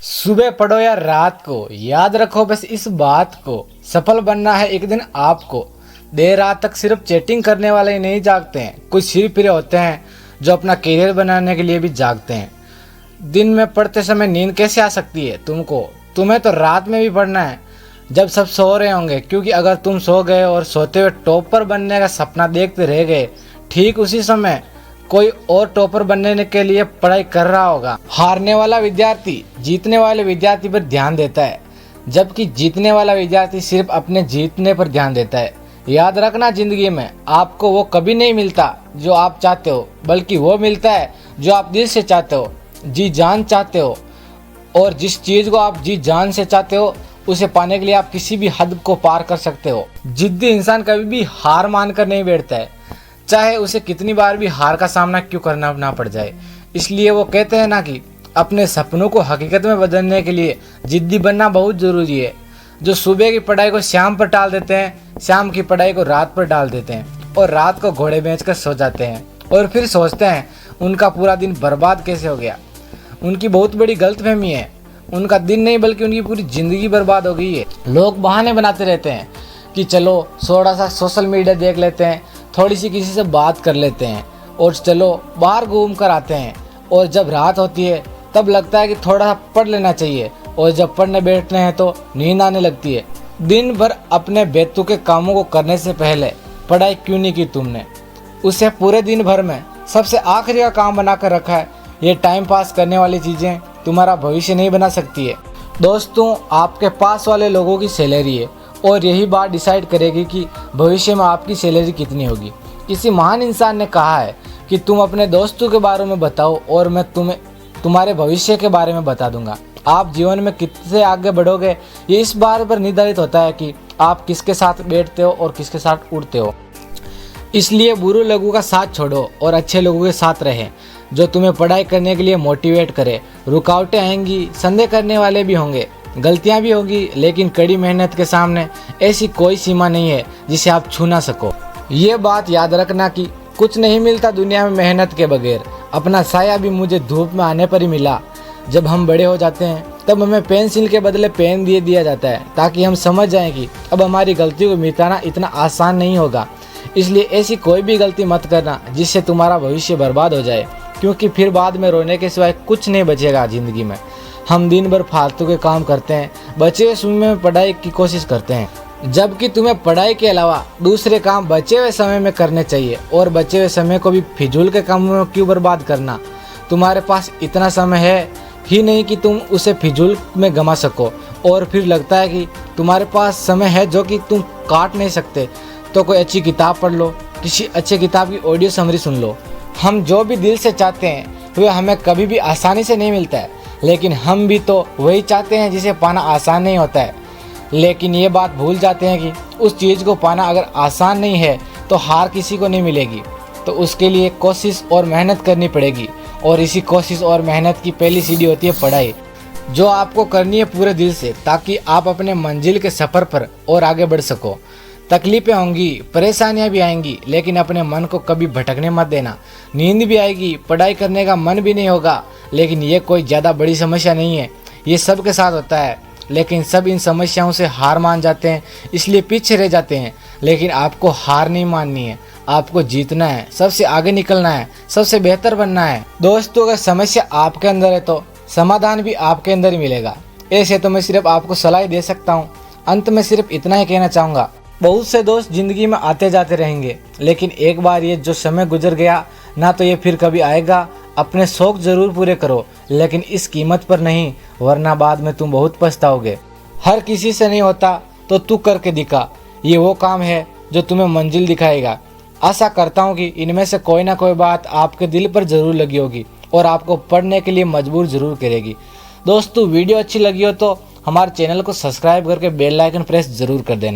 सुबह पढ़ो या रात को, याद रखो बस इस बात को, सफल बनना है एक दिन आपको। देर रात तक सिर्फ चैटिंग करने वाले ही नहीं जागते हैं, कुछ सिर फिरे होते हैं जो अपना करियर बनाने के लिए भी जागते हैं। दिन में पढ़ते समय नींद कैसे आ सकती है तुमको? तुम्हें तो रात में भी पढ़ना है जब सब सो रहे होंगे, क्योंकि अगर तुम सो गए और सोते हुए टॉपर बनने का सपना देखते रह गए, ठीक उसी समय कोई और टॉपर बनने के लिए पढ़ाई कर रहा होगा। हारने वाला विद्यार्थी जीतने वाले विद्यार्थी पर ध्यान देता है, जबकि जीतने वाला विद्यार्थी सिर्फ अपने जीतने पर ध्यान देता है। याद रखना, जिंदगी में आपको वो कभी नहीं मिलता जो आप चाहते हो, बल्कि वो मिलता है जो आप दिल से चाहते हो, जी जान चाहते हो। और जिस चीज़ को आप जी जान से चाहते हो, उसे पाने के लिए आप किसी भी हद को पार कर सकते हो। जिद्दी इंसान कभी भी हार मानकर नहीं बैठता है, चाहे उसे कितनी बार भी हार का सामना क्यों करना ना पड़ जाए। इसलिए वो कहते हैं ना कि अपने सपनों को हकीकत में बदलने के लिए जिद्दी बनना बहुत ज़रूरी है। जो सुबह की पढ़ाई को शाम पर टाल देते हैं, शाम की पढ़ाई को रात पर डाल देते हैं और रात को घोड़े बेचकर सो जाते हैं और फिर सोचते हैं उनका पूरा दिन बर्बाद कैसे हो गया। उनकी बहुत बड़ी गलतफहमी है, उनका दिन नहीं बल्कि उनकी पूरी ज़िंदगी बर्बाद हो गई है। लोग बहाने बनाते रहते हैं कि चलो थोड़ा सा सोशल मीडिया देख लेते हैं, थोड़ी सी किसी से बात कर लेते हैं और चलो बाहर घूम कर आते हैं। और जब रात होती है तब लगता है कि थोड़ा सा पढ़ लेना चाहिए, और जब पढ़ने बैठते हैं तो नींद आने लगती है। दिन भर अपने बेतुके कामों को करने से पहले पढ़ाई क्यों नहीं की तुमने? उसे पूरे दिन भर में सबसे आखिरी का काम बना कर रखा है। ये टाइम पास करने वाली चीज़ें तुम्हारा भविष्य नहीं बना सकती है। दोस्तों, आपके पास वाले लोगों की सैलरी है और यही बात डिसाइड करेगी कि भविष्य में आपकी सैलरी कितनी होगी। किसी महान इंसान ने कहा है कि तुम अपने दोस्तों के बारे में बताओ और मैं तुम्हें तुम्हारे भविष्य के बारे में बता दूंगा। आप जीवन में कितने आगे बढ़ोगे, ये इस बात पर निर्धारित होता है कि आप किसके साथ बैठते हो और किसके साथ उड़ते हो। इसलिए बुरे लोगों का साथ छोड़ो और अच्छे लोगों के साथ रहें, जो तुम्हें पढ़ाई करने के लिए मोटिवेट करे। रुकावटें आएंगी, संदेह करने वाले भी होंगे, गलतियां भी होगी, लेकिन कड़ी मेहनत के सामने ऐसी कोई सीमा नहीं है जिसे आप छू ना सको। ये बात याद रखना कि कुछ नहीं मिलता दुनिया में मेहनत के बगैर। अपना साया भी मुझे धूप में आने पर ही मिला। जब हम बड़े हो जाते हैं तब हमें पेंसिल के बदले पेन दिया जाता है, ताकि हम समझ जाएं कि अब हमारी गलती को मिटाना इतना आसान नहीं होगा। इसलिए ऐसी कोई भी गलती मत करना जिससे तुम्हारा भविष्य बर्बाद हो जाए, क्योंकि फिर बाद में रोने के सिवाय कुछ नहीं बचेगा ज़िंदगी में। हम दिन भर फालतू के काम करते हैं, बचे हुए समय में पढ़ाई की कोशिश करते हैं, जबकि तुम्हें पढ़ाई के अलावा दूसरे काम बचे हुए समय में करने चाहिए। और बचे हुए समय को भी फिजूल के कामों में क्यों बर्बाद करना? तुम्हारे पास इतना समय है ही नहीं कि तुम उसे फिजूल में गंवा सको, और फिर लगता है कि तुम्हारे पास समय है जो कि तुम काट नहीं सकते। तो कोई अच्छी किताब पढ़ लो, किसी अच्छे किताब की ऑडियो समरी सुन लो। हम जो भी दिल से चाहते हैं वह हमें कभी भी आसानी से नहीं मिलता है, लेकिन हम भी तो वही चाहते हैं जिसे पाना आसान नहीं होता है। लेकिन ये बात भूल जाते हैं कि उस चीज़ को पाना अगर आसान नहीं है तो हार किसी को नहीं मिलेगी। तो उसके लिए कोशिश और मेहनत करनी पड़ेगी, और इसी कोशिश और मेहनत की पहली सीढ़ी होती है पढ़ाई, जो आपको करनी है पूरे दिल से, ताकि आप अपने मंजिल के सफ़र पर और आगे बढ़ सको। तकलीफ़ें होंगी, परेशानियां भी आएंगी, लेकिन अपने मन को कभी भटकने मत देना। नींद भी आएगी, पढ़ाई करने का मन भी नहीं होगा, लेकिन ये कोई ज़्यादा बड़ी समस्या नहीं है। ये सब के साथ होता है, लेकिन सब इन समस्याओं से हार मान जाते हैं, इसलिए पीछे रह जाते हैं। लेकिन आपको हार नहीं माननी है, आपको जीतना है, सबसे आगे निकलना है, सबसे बेहतर बनना है। दोस्तों, अगर समस्या आपके अंदर है तो समाधान भी आपके अंदर ही मिलेगा। ऐसे तो मैं सिर्फ आपको सलाह दे सकता हूँ। अंत में सिर्फ इतना ही कहना चाहूँगा, बहुत से दोस्त जिंदगी में आते जाते रहेंगे, लेकिन एक बार ये जो समय गुजर गया ना तो ये फिर कभी आएगा। अपने शौक जरूर पूरे करो, लेकिन इस कीमत पर नहीं, वरना बाद में तुम बहुत पछताओगे। हर किसी से नहीं होता तो तू करके दिखा, ये वो काम है जो तुम्हें मंजिल दिखाएगा। आशा करता हूँ कि इनमें से कोई ना कोई बात आपके दिल पर ज़रूर लगी होगी और आपको पढ़ने के लिए मजबूर ज़रूर करेगी। दोस्तों, वीडियो अच्छी लगी हो तो हमारे चैनल को सब्सक्राइब करके बेल आइकन प्रेस ज़रूर कर देना।